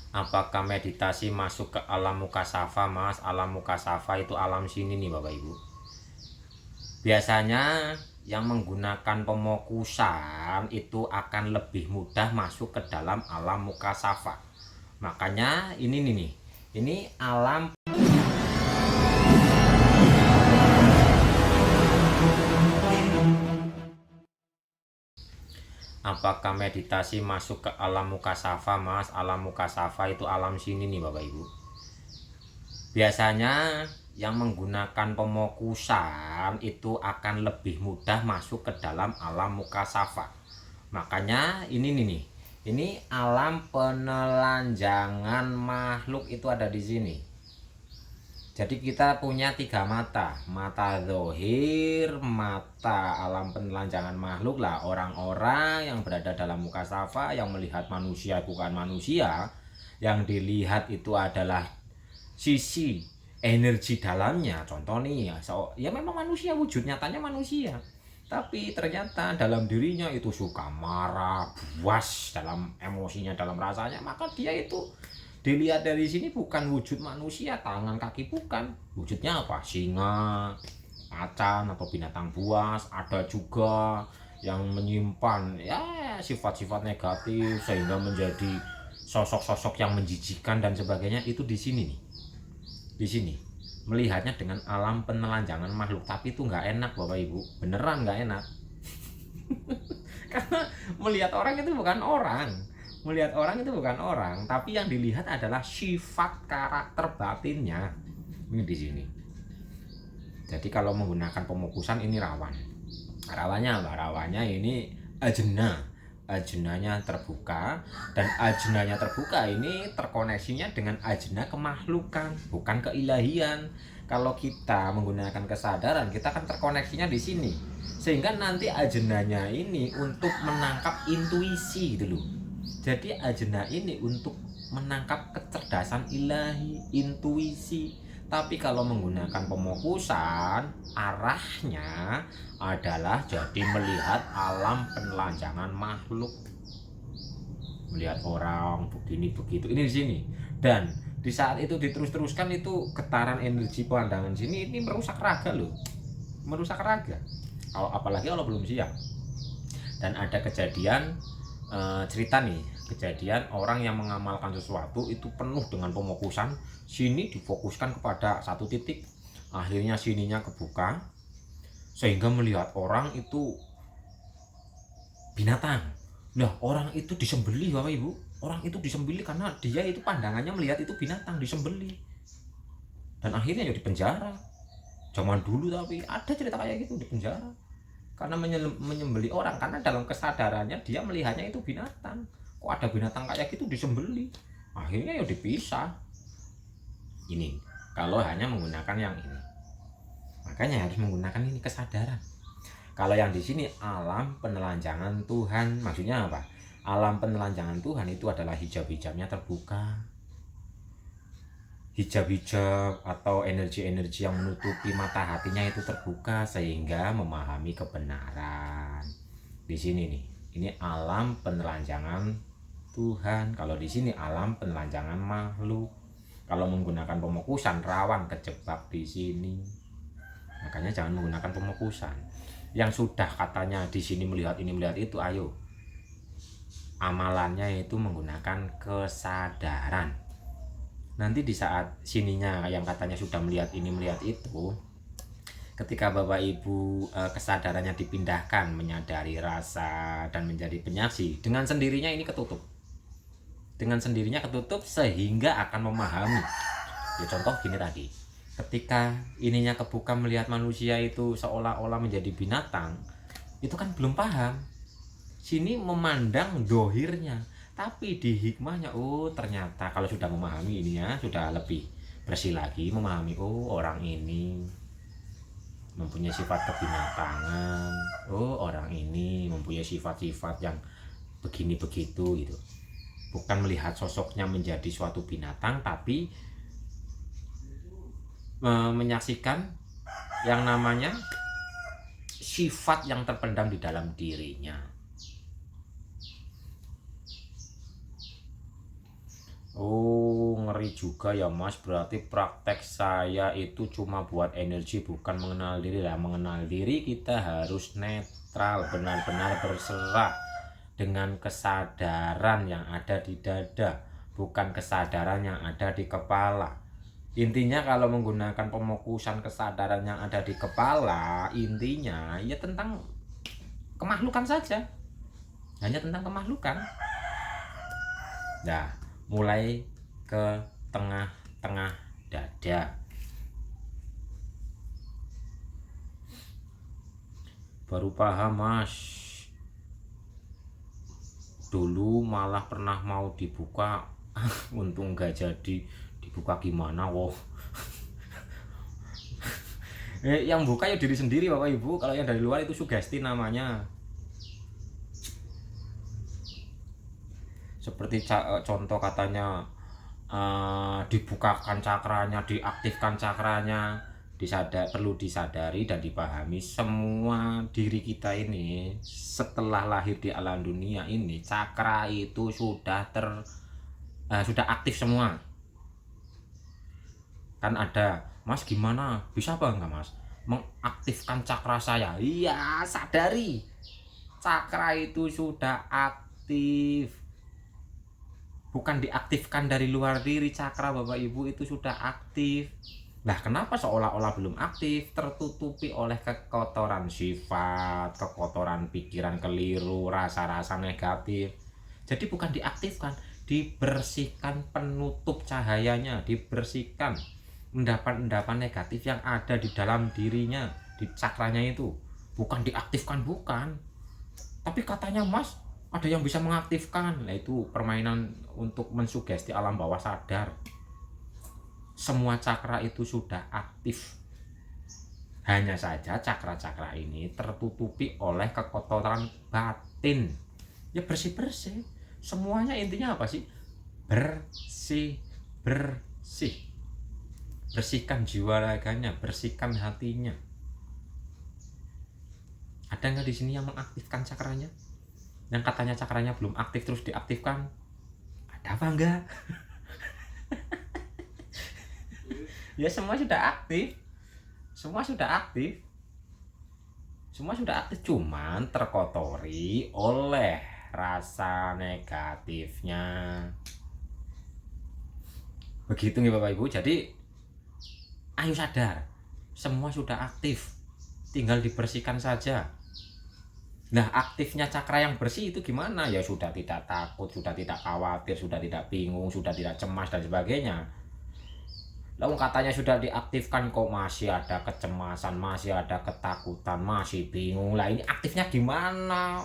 Apakah meditasi masuk ke alam mukasafa, Mas? Alam mukasafa itu alam sini nih, Bapak Ibu. Biasanya yang menggunakan pemokusan itu akan lebih mudah masuk ke dalam alam mukasafa. Makanya ini nih, ini alam. Apakah meditasi masuk ke alam mukasafa, Mas? Alam mukasafa itu alam sini nih, Bapak Ibu. Biasanya yang menggunakan pemokusan itu akan lebih mudah masuk ke dalam alam mukasafa. Makanya ini nih, ini alam penelanjangan makhluk itu ada di sini. Jadi kita punya tiga mata, mata zohir, mata alam penelanjangan makhluk lah, orang-orang yang berada dalam mukasafa yang melihat manusia bukan manusia, yang dilihat itu adalah sisi energi dalamnya. Contoh nih ya memang manusia, wujud nyatanya manusia, tapi ternyata dalam dirinya itu suka marah, buas dalam emosinya, dalam rasanya, maka dia itu dilihat dari sini bukan wujud manusia, tangan kaki bukan. Wujudnya apa? Singa, macan atau binatang buas. Ada juga yang menyimpan ya sifat-sifat negatif sehingga menjadi sosok-sosok yang menjijikan dan sebagainya. Itu di sini nih. Di sini melihatnya dengan alam penelanjangan makhluk, tapi itu nggak enak Bapak Ibu, beneran nggak enak. Karena melihat orang itu bukan orang, melihat orang itu bukan orang, tapi yang dilihat adalah sifat karakter batinnya. Ini di sini. Jadi kalau menggunakan pemukusan ini rawan. Rawannya apa? Rawannya ini ajna. Ajnanya terbuka, dan ajnanya terbuka ini terkoneksinya dengan ajna kemakhlukan, bukan keilahian. Kalau kita menggunakan kesadaran, kita kan terkoneksinya di sini, sehingga nanti ajnanya ini untuk menangkap intuisi gitu loh. Jadi ajna ini untuk menangkap kecerdasan ilahi, intuisi. Tapi kalau menggunakan pemokusan, arahnya adalah jadi melihat alam penelanjangan makhluk, melihat orang begini begitu. Ini di sini. Dan di saat itu diterus-teruskan, itu getaran energi pandangan sini ini merusak raga loh, merusak raga. Apalagi kalau belum siap. Dan ada kejadian cerita nih, kejadian orang yang mengamalkan sesuatu itu penuh dengan pemokusan. Sini difokuskan kepada satu titik, akhirnya sininya kebuka sehingga melihat orang itu binatang. Nah, orang itu disembelih Bapak Ibu. Orang itu disembelih karena dia itu pandangannya melihat itu binatang, disembelih. Dan akhirnya ya di penjara. Zaman dulu tapi ada cerita kayak gitu, di penjara. Karena menyembelih orang, karena dalam kesadarannya dia melihatnya itu binatang. Kok ada binatang kayak gitu disembelih? Akhirnya ya dipisah. Ini kalau hanya menggunakan yang ini. Makanya harus menggunakan ini kesadaran. Kalau yang di sini alam penelanjangan Tuhan, maksudnya apa? Alam penelanjangan Tuhan itu adalah hijab-hijabnya terbuka. Hijab-hijab atau energi-energi yang menutupi mata hatinya itu terbuka sehingga memahami kebenaran. Di sini nih, ini alam penelanjangan Tuhan. Kalau di sini alam penelanjangan makhluk. Kalau menggunakan pemokusan rawan kejebak di sini. Makanya jangan menggunakan pemokusan. Yang sudah katanya di sini melihat ini melihat itu, ayo amalannya itu menggunakan kesadaran. Nanti di saat sininya yang katanya sudah melihat ini melihat itu, ketika Bapak Ibu kesadarannya dipindahkan menyadari rasa dan menjadi penyaksi, dengan sendirinya ini ketutup. Dengan sendirinya ketutup sehingga akan memahami. Ya contoh gini tadi, ketika ininya kebuka melihat manusia itu seolah-olah menjadi binatang, itu kan belum paham. Sini memandang dohirnya, tapi di hikmahnya, oh ternyata kalau sudah memahami ininya, sudah lebih bersih lagi memahami, oh orang ini mempunyai sifat kebinatangan, oh orang ini mempunyai sifat-sifat yang begini begitu gitu. Bukan melihat sosoknya menjadi suatu binatang, tapi menyaksikan yang namanya sifat yang terpendam di dalam dirinya. Oh ngeri juga ya Mas, berarti praktek saya itu cuma buat energi bukan mengenal diri lah. Mengenal diri kita harus netral, benar-benar berserah dengan kesadaran yang ada di dada, bukan kesadaran yang ada di kepala. Intinya kalau menggunakan pemokusan kesadaran yang ada di kepala, intinya ya tentang kemakhlukan saja, hanya tentang kemakhlukan. Nah, mulai ke tengah-tengah dada. Baru paham Mas. Dulu malah pernah mau dibuka, untung nggak jadi. Dibuka gimana woh. Yang buka ya diri sendiri Bapak Ibu. Kalau yang dari luar itu sugesti namanya. Seperti contoh katanya dibukakan cakranya, diaktifkan cakranya. Perlu disadari dan dipahami semua diri kita ini setelah lahir di alam dunia ini, cakra itu sudah aktif semua. Kan ada, Mas gimana? Bisa apa enggak Mas mengaktifkan cakra saya? Iya, sadari cakra itu sudah aktif. Bukan diaktifkan dari luar diri, cakra Bapak Ibu itu sudah aktif. Nah, kenapa seolah-olah belum aktif? Tertutupi oleh kekotoran sifat, kekotoran pikiran keliru, rasa-rasa negatif. Jadi bukan diaktifkan, dibersihkan penutup cahayanya, dibersihkan endapan-endapan negatif yang ada di dalam dirinya, di cakranya itu. Bukan diaktifkan, bukan. Tapi katanya Mas, ada yang bisa mengaktifkan. Nah, itu permainan untuk mensugesti alam bawah sadar. Semua cakra itu sudah aktif. Hanya saja cakra-cakra ini tertutupi oleh kekotoran batin. Ya bersih-bersih. Semuanya intinya apa sih? Bersih. Bersihkan jiwa raganya, bersihkan hatinya. Ada nggak di sini yang mengaktifkan cakranya? Yang katanya cakranya belum aktif terus diaktifkan? Ada apa enggak? Ya semua sudah aktif. Semua sudah aktif. Cuman terkotori oleh rasa negatifnya. Begitu nih Bapak Ibu. Jadi ayo sadar, semua sudah aktif. Tinggal dibersihkan saja. Nah, aktifnya cakra yang bersih itu gimana? Ya sudah tidak takut, sudah tidak khawatir, sudah tidak bingung, sudah tidak cemas dan sebagainya. Lalu katanya sudah diaktifkan kok masih ada kecemasan, masih ada ketakutan, masih bingung. Lah ini aktifnya gimana?